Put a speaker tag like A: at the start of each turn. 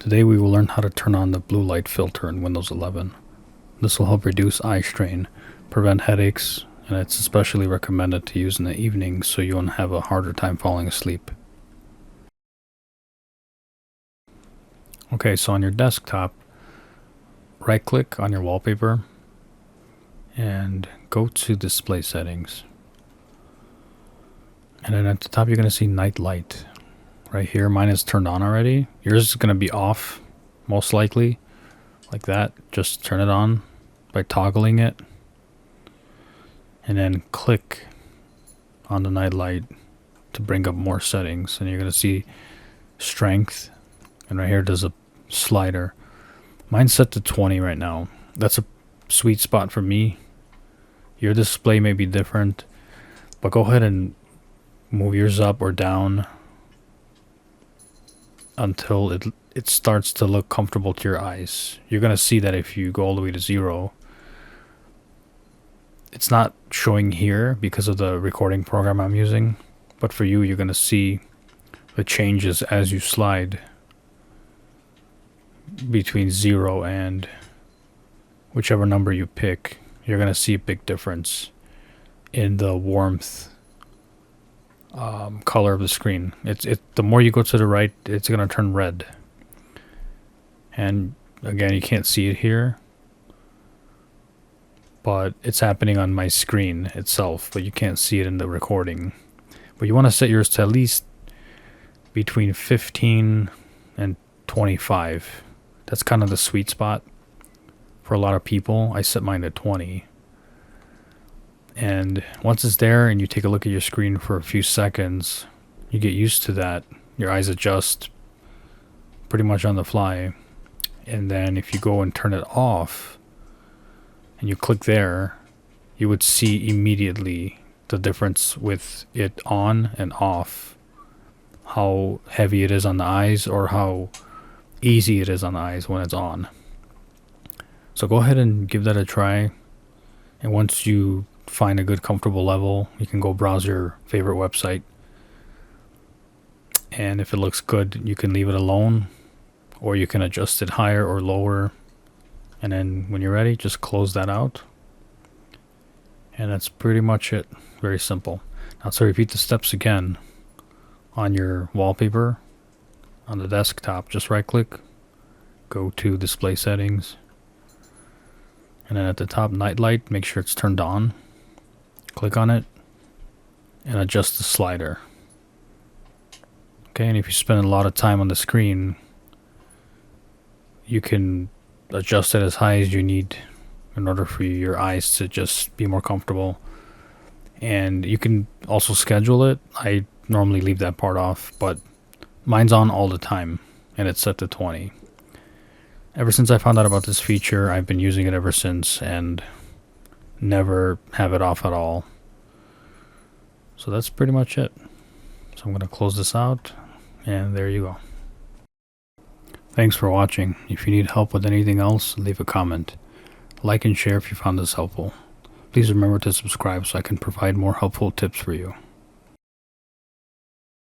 A: Today we will learn how to turn on the blue light filter in Windows 11. This will help reduce eye strain, prevent headaches, and it's especially recommended to use in the evening so you won't have a harder time falling asleep. Okay, so on your desktop, right click on your wallpaper and go to display settings. And then at the top you're going to see night light. Right here, mine is turned on already. Yours is going to be off, most likely, like that. Just turn it on by toggling it. And then click on the night light to bring up more settings. And you're going to see strength. And right here there's a slider. Mine's set to 20 right now. That's a sweet spot for me. Your display may be different, but go ahead and move yours up or down until it starts to look comfortable to your eyes. You're going to see that if you go all the way to 0, it's not showing here because of the recording program I'm using, but for you, you're going to see the changes as you slide between 0 and whichever number you pick. You're going to see a big difference in the warmth color of the screen. The more you go to the right, it's going to turn red. And again, you can't see it here, but it's happening on my screen itself, but you can't see it in the recording. But you want to set yours to at least between 15 and 25. That's kind of the sweet spot for a lot of people. I set mine to 20. And once it's there and you take a look at your screen for a few seconds, you get used to that. Your eyes adjust pretty much on the fly. And then if you go and turn it off and you click there, you would see immediately the difference with it on and off, how heavy it is on the eyes or how easy it is on the eyes when it's on. So go ahead and give that a try. And once you find a good comfortable level, you can go browse your favorite website. And if it looks good, you can leave it alone, or you can adjust it higher or lower. And then when you're ready, just close that out. And that's pretty much it. Very simple. Now to repeat the steps again, on your wallpaper, on the desktop, just right click, go to display settings, and then at the top, night light, make sure it's turned on. Click on it and adjust the slider. Okay, and if you spend a lot of time on the screen, you can adjust it as high as you need in order for your eyes to just be more comfortable. And you can also schedule it. I normally leave that part off, but mine's on all the time and it's set to 20. Ever since I found out about this feature, I've been using it ever since and never have it off at all. So that's pretty much it. So I'm going to close this out, and there you go. Thanks for watching. If you need help with anything else, leave a comment. Like and share if you found this helpful. Please remember to subscribe so I can provide more helpful tips for you.